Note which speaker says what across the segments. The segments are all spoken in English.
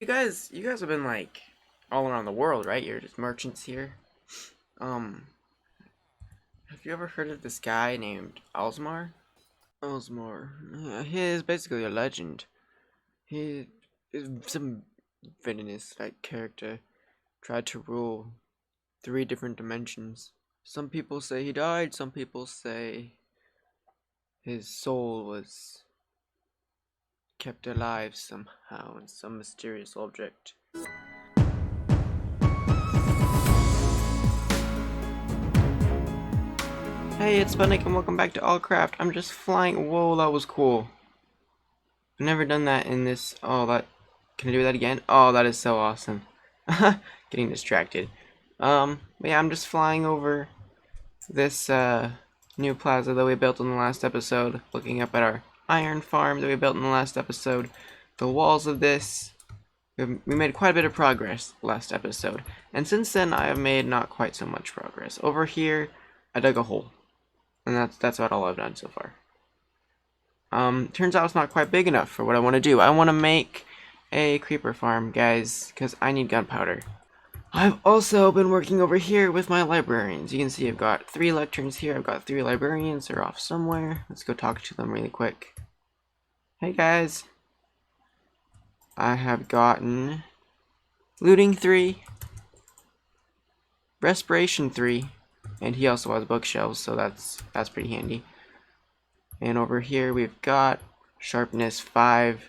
Speaker 1: You guys have been like all around the world, right? You're just merchants here. Um, have you ever heard of this guy named Alsmar? Alsmar. He is basically a legend. He is some villainous like character. Tried to rule three different dimensions. Some people say he died. Some people say his soul was kept alive somehow in some mysterious object. Hey, it's Spudnik and welcome back to Allcraft. I'm just flying. Whoa, that was cool. I've never done that in this. Oh, that. Can I do that again? Oh, that is so awesome. Getting distracted. But yeah, I'm just flying over this new plaza that we built in the last episode, looking up at our iron farm that we built in the last episode. The walls of this. We made quite a bit of progress last episode, and since then I have made not quite so much progress. Over here, I dug a hole. And that's about all I've done so far. Turns out it's not quite big enough for what I want to do. I want to make a creeper farm, guys, because I need gunpowder. I've also been working over here with my librarians. You can see I've got 3 lecterns here. I've got 3 librarians. They're off somewhere. Let's go talk to them really quick. Hey, guys. I have gotten looting 3, respiration 3, and he also has bookshelves, so that's pretty handy. And over here we've got sharpness 5,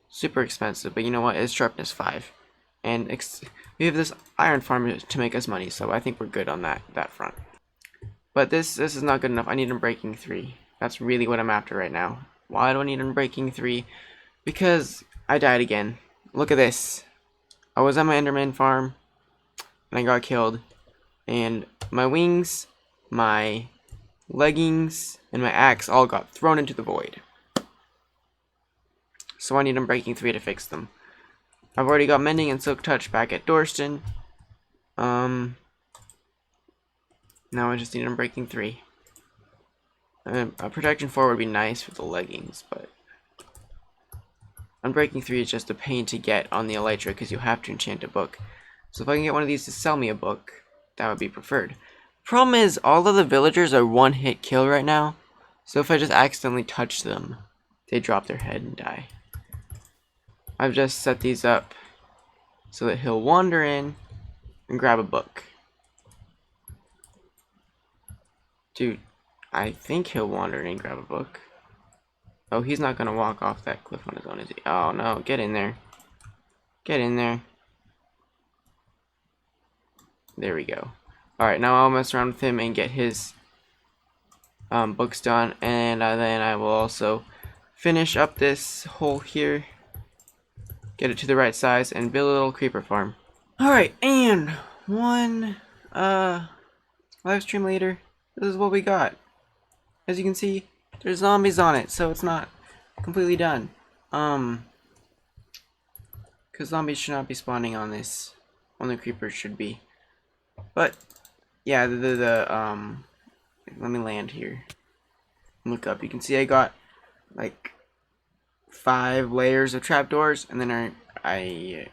Speaker 1: super expensive, but you know what? It's sharpness 5, and we have this iron farm to make us money, so I think we're good on that front. But this is not good enough. I need unbreaking 3. That's really what I'm after right now. Why do I need unbreaking 3? Because I died again. Look at this. I was at my Enderman farm, and I got killed, and my wings, my leggings, and my axe all got thrown into the void. So I need unbreaking 3 to fix them. I've already got mending and silk touch back at Dorston. Now I just need unbreaking 3. A protection 4 would be nice for the leggings, but unbreaking 3 is just a pain to get on the Elytra because you have to enchant a book. So if I can get one of these to sell me a book, that would be preferred. Problem is, all of the villagers are one-hit kill right now, so if I just accidentally touch them, they drop their head and die. I've just set these up so that he'll wander in and grab a book. Dude, I think he'll wander in and grab a book. Oh, he's not gonna walk off that cliff on his own, is he? Oh no, get in there. Get in there. There we go. Alright, now I'll mess around with him and get his books done, and then I will also finish up this hole here, get it to the right size, and build a little creeper farm. Alright, and one live stream later, this is what we got. As you can see, there's zombies on it, so it's not completely done. Because zombies should not be spawning on this. Only creepers should be. But yeah, let me land here. Look up. You can see I got like 5 layers of trapdoors, and then I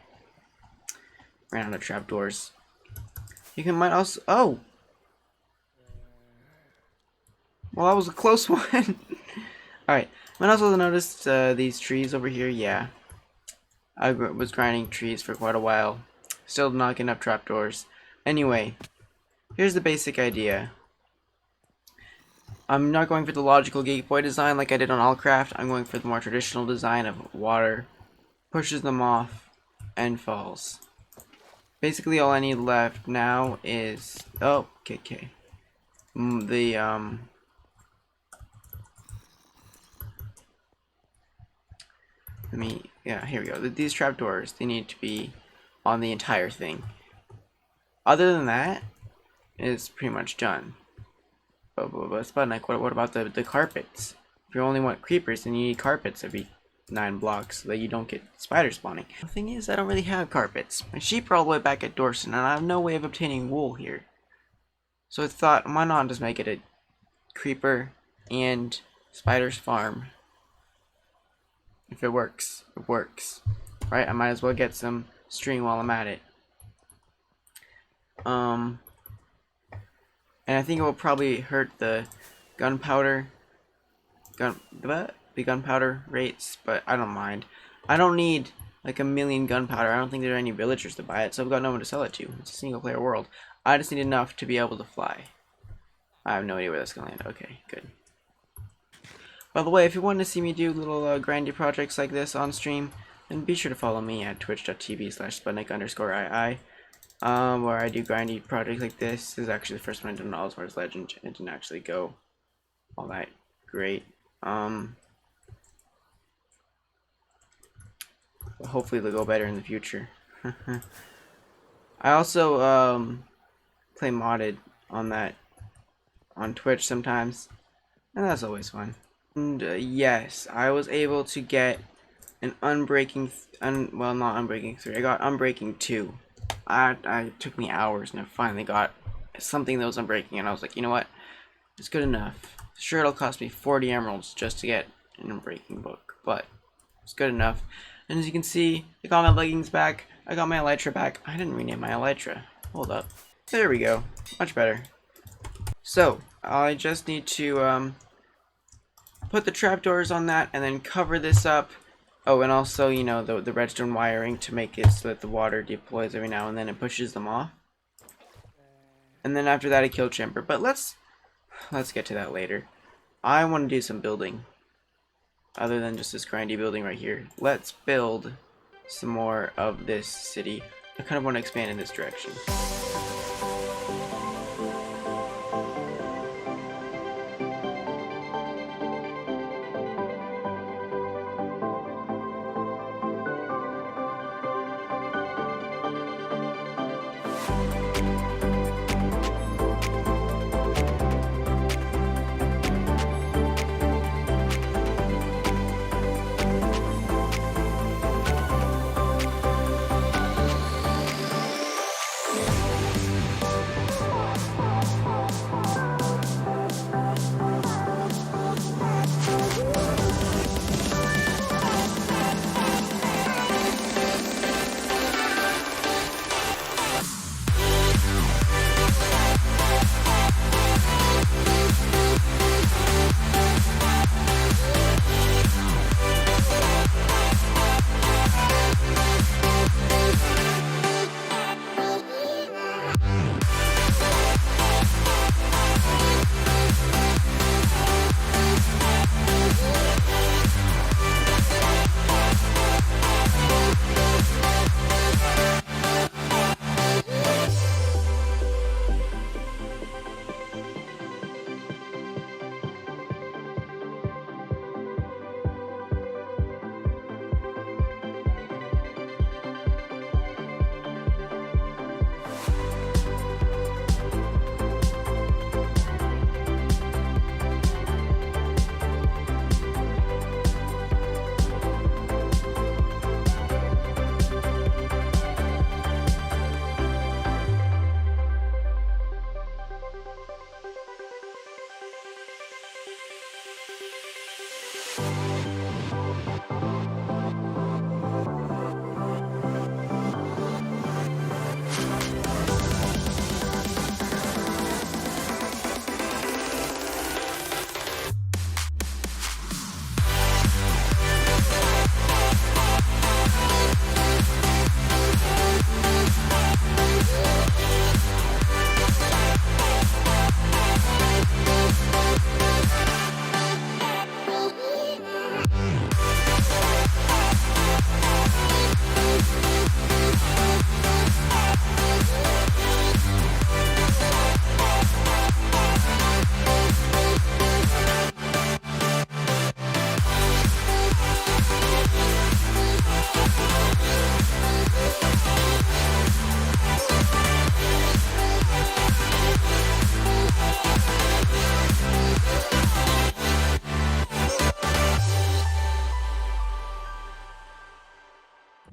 Speaker 1: ran out of trapdoors. You might also. Oh! Well, that was a close one. Alright. Might also notice these trees over here. Yeah. I was grinding trees for quite a while. Still not getting enough trapdoors. Anyway, here's the basic idea. I'm not going for the logical gateway design like I did on Allcraft. I'm going for the more traditional design of water pushes them off and falls. Basically, all I need left now is okay. Here we go. These trapdoors, they need to be on the entire thing. Other than that, it's pretty much done. But Spudnik, what about the carpets? If you only want creepers, then you need carpets every 9 blocks so that you don't get spiders spawning. The thing is, I don't really have carpets. My sheep are all the way back at Dorson, and I have no way of obtaining wool here. So I thought, why not just make it a creeper and spiders farm? If it works, it works. right? I might as well get some string while I'm at it. And I think it will probably hurt the gunpowder the gunpowder rates, but I don't mind. I don't need like a million gunpowder. I don't think there are any villagers to buy it, so I've got no one to sell it to. It's a single player world. I just need enough to be able to fly. I have no idea where that's gonna land. Okay, good. By the way, if you want to see me do little grindy projects like this on stream, then be sure to follow me at twitch.tv/Spudnik_II, where I do grindy projects like this. This is actually the first one I did on Alsmar's Legend. It didn't actually go all that great. Hopefully they'll go better in the future. I also play modded on Twitch sometimes, and that's always fun. And yes, I was able to get an Unbreaking, well, not Unbreaking 3. I got Unbreaking 2. It took me hours, and I finally got something that was Unbreaking, and I was like, you know what? It's good enough. Sure, it'll cost me 40 emeralds just to get an Unbreaking book, but it's good enough. And as you can see, I got my leggings back. I got my elytra back. I didn't rename my elytra. Hold up. There we go. Much better. So, I just need to put the trapdoors on that and then cover this up. Oh, and also, you know, the redstone wiring to make it so that the water deploys every now and then and pushes them off. And then after that, I kill Chamber. But let's get to that later. I want to do some building. Other than just this grindy building right here. Let's build some more of this city. I kind of want to expand in this direction.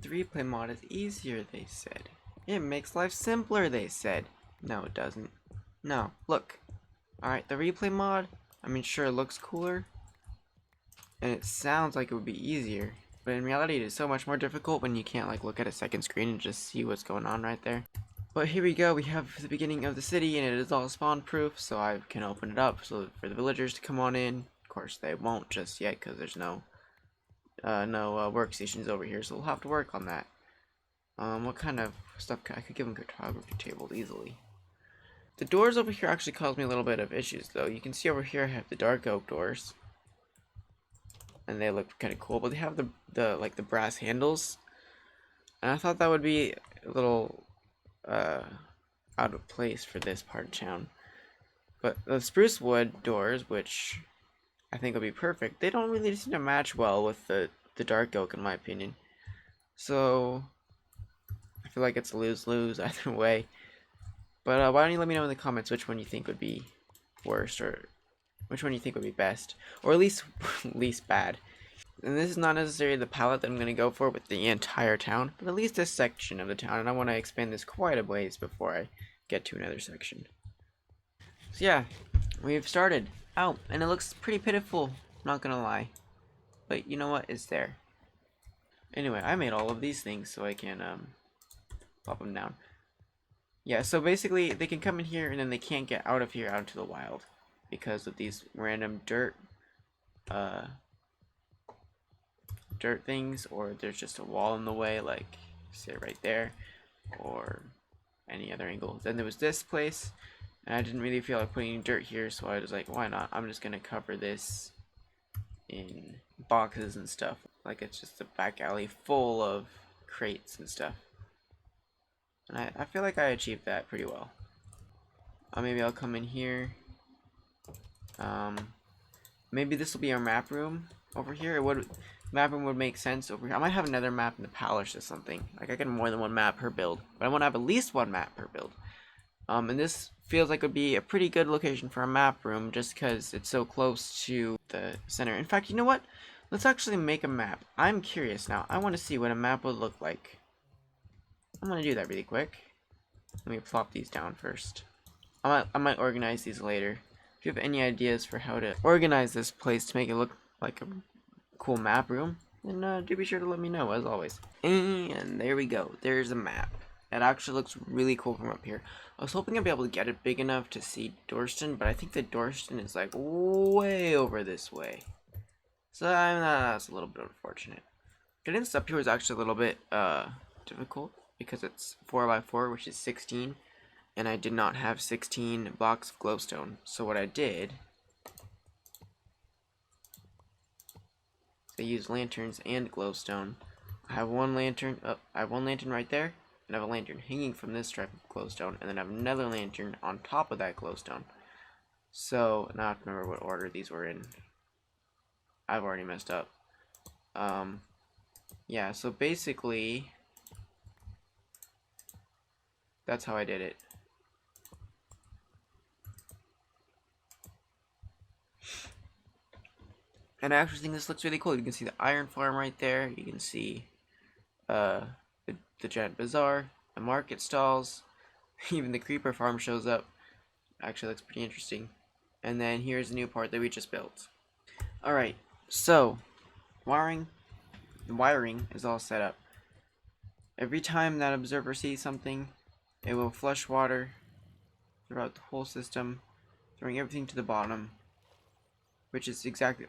Speaker 1: The replay mod is easier, they said. It makes life simpler, they said. No, it doesn't. No, look. Alright, the replay mod, I mean, sure, it looks cooler. And it sounds like it would be easier. But in reality, it is so much more difficult when you can't like look at a second screen and just see what's going on right there. But here we go, we have the beginning of the city, and it is all spawn proof, so I can open it up so for the villagers to come on in. Of course, they won't just yet because there's no workstations over here, so we'll have to work on that. What kind of stuff I could give them cartography tables easily. The doors over here actually cause me a little bit of issues, though. You can see over here I have the dark oak doors, and they look kind of cool, but they have the brass handles, and I thought that would be a little out of place for this part of town. But the spruce wood doors, which I think will be perfect, they don't really seem to match well with the dark oak in my opinion. So I feel like it's a lose-lose either way. But why don't you let me know in the comments which one you think would be worst, or which one you think would be best, or at least least bad. And this is not necessarily the palette that I'm going to go for with the entire town, but at least this section of the town, and I want to expand this quite a ways before I get to another section. So yeah, we've started. Oh, and it looks pretty pitiful, not gonna lie. But you know what, it's there. Anyway, I made all of these things so I can pop them down. Yeah, so basically they can come in here and then they can't get out of here out into the wild because of these random dirt things, or there's just a wall in the way, like say right there, or any other angle. Then there was this place, and I didn't really feel like putting dirt here, so I was like, why not? I'm just gonna cover this in boxes and stuff, like it's just a back alley full of crates and stuff. And I feel like I achieved that pretty well. Maybe I'll come in here. Maybe this will be our map room over here. Map room would make sense over here. I might have another map in the palace or something. Like I get more than one map per build, but I want to have at least one map per build. And this feels like it would be a pretty good location for a map room just because it's so close to the center. In fact, you know what? Let's actually make a map. I'm curious now. I want to see what a map would look like. I'm going to do that really quick. Let me plop these down first. I might organize these later. If you have any ideas for how to organize this place to make it look like a cool map room, then do be sure to let me know, as always. And there we go. There's a map. It actually looks really cool from up here. I was hoping I'd be able to get it big enough to see Dorston, but I think that Dorston is like way over this way. So that's a little bit unfortunate. Getting this up here is actually a little bit difficult because it's 4x4, which is 16, and I did not have 16 blocks of glowstone. So what I did, I used lanterns and glowstone. I have one lantern. I have one lantern right there, and I have a lantern hanging from this stripe of glowstone, and then I have another lantern on top of that glowstone. So now I have to remember what order these were in. I've already messed up. Yeah, so basically that's how I did it. And I actually think this looks really cool. You can see the iron farm right there. You can see the giant bazaar, the market stalls, even the creeper farm shows up. Actually looks pretty interesting. And then here's the new part that we just built. Alright, so the wiring is all set up. Every time that observer sees something, it will flush water throughout the whole system, throwing everything to the bottom, which is exactly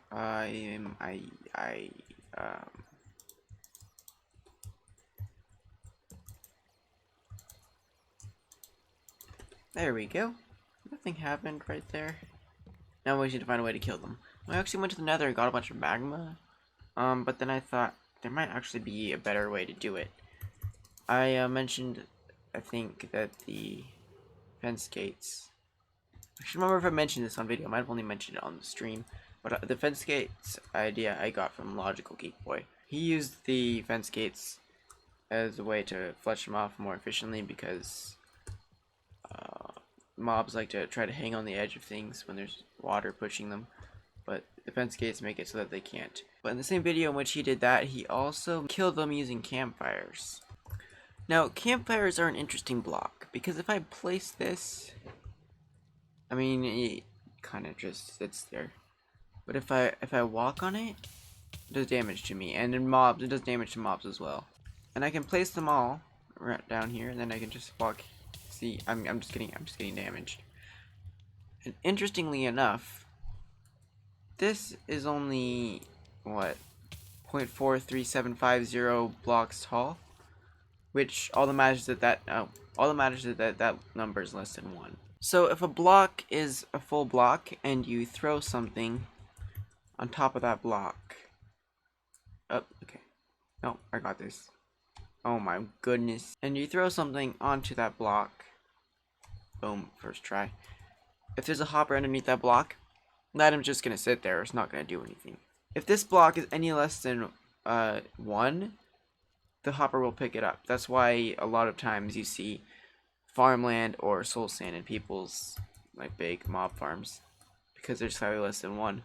Speaker 1: there we go. Nothing happened right there. Now we need to find a way to kill them. I actually went to the nether and got a bunch of magma, but then I thought there might actually be a better way to do it. I mentioned, I think, that the fence gates. I should remember if I mentioned this on video. I might have only mentioned it on the stream. But the fence gates idea I got from Logical Geek Boy. He used the fence gates as a way to flush them off more efficiently because mobs like to try to hang on the edge of things when there's water pushing them. But the fence gates make it so that they can't. But in the same video in which he did that, he also killed them using campfires. Now, campfires are an interesting block, because if I place this, I mean, it kind of just sits there. But if I walk on it, It does damage to me, and in mobs, it does damage to mobs as well. And I can place them all right down here, and then I can just walk. See, I'm just getting damaged. And interestingly enough, this is only what 0.43750 blocks tall, which all that matters is that number is less than 1. So if a block is a full block and you throw something on top of that block, oh, okay, no, I got this. Oh my goodness. And you throw something onto that block, boom, first try. If there's a hopper underneath that block, that item's just gonna sit there. It's not gonna do anything. If this block is any less than 1, the hopper will pick it up. That's why a lot of times you see farmland or soul sand in people's like big mob farms, because they're slightly less than 1.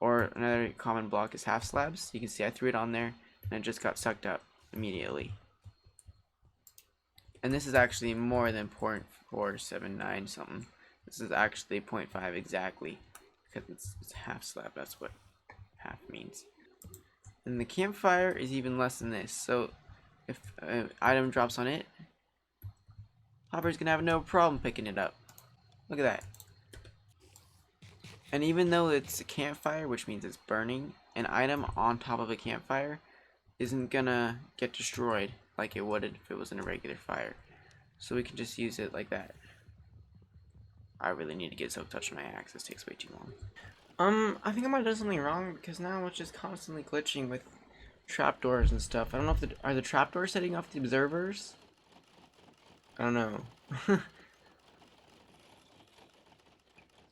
Speaker 1: Or another common block is half slabs. You can see I threw it on there and it just got sucked up immediately. And this is actually more than 0.479 something. This is actually 0.5 exactly, because it's half slab. That's what half means. And the campfire is even less than this. So if an item drops on it, hopper's gonna have no problem picking it up. Look at that. And even though it's a campfire, which means it's burning, an item on top of a campfire isn't gonna get destroyed like it would if it was in a regular fire. So we can just use it like that. I really need to get soak touch on my axe. This takes way too long. I think I might have done something wrong, because now it's just constantly glitching with trapdoors and stuff. I don't know if are the trapdoors setting off the observers? I don't know.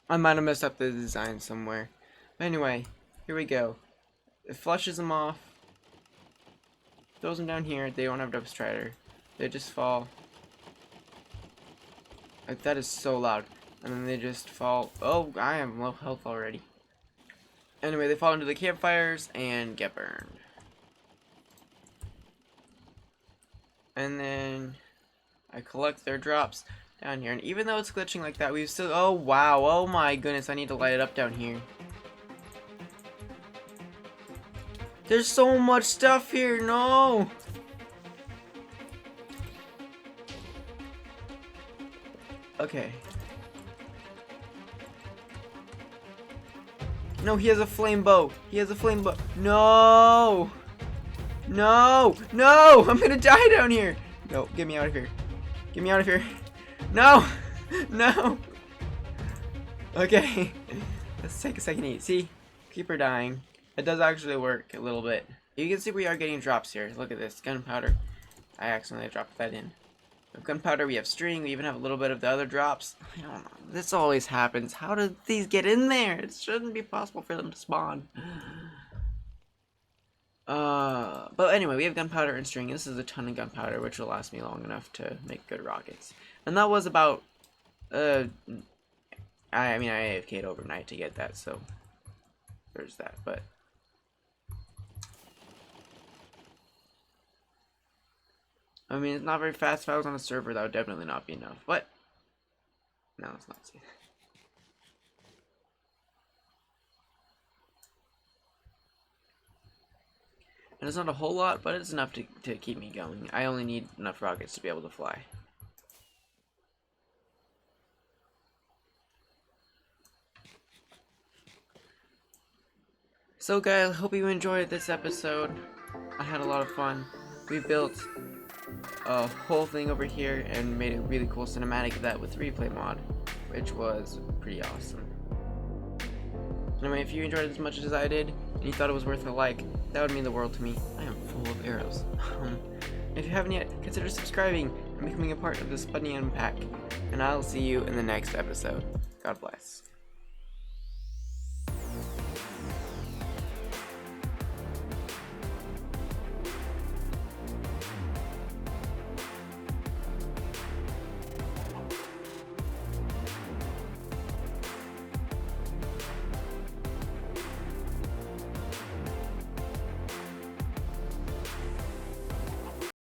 Speaker 1: I might have messed up the design somewhere. But anyway, here we go. It flushes them off. Throws them down here. They don't have double strider. They just fall. Like, that is so loud. And then they just fall. Oh, I am low health already. Anyway, they fall into the campfires and get burned. And then I collect their drops down here. And even though it's glitching like that, we've still... Oh, wow. Oh, my goodness. I need to light it up down here. There's so much stuff here. No! Okay. No, he has a flame bow. He has a flame bow. No! No! No! I'm gonna die down here! No, get me out of here. Get me out of here. No! No! Okay. Let's take a second to eat. See? Keep her dying. It does actually work a little bit. You can see we are getting drops here. Look at this. Gunpowder. I accidentally dropped that in. With gunpowder, we have string. We even have a little bit of the other drops. I don't know. This always happens. How did these get in there? It shouldn't be possible for them to spawn. But anyway, we have gunpowder and string. This is a ton of gunpowder, which will last me long enough to make good rockets. And that was about, I mean, I AFK'd overnight to get that, so there's that, but. I mean, it's not very fast. If I was on a server, that would definitely not be enough, but. No, let's not say that. And it's not a whole lot, but it's enough to keep me going. I only need enough rockets to be able to fly. So guys, I hope you enjoyed this episode. I had a lot of fun. We built a whole thing over here and made a really cool cinematic of that with replay mod, which was pretty awesome. Anyway, if you enjoyed it as much as I did, and you thought it was worth a like, that would mean the world to me. I am full of arrows. If you haven't yet, consider subscribing and becoming a part of the Spudnik pack, and I'll see you in the next episode. God bless.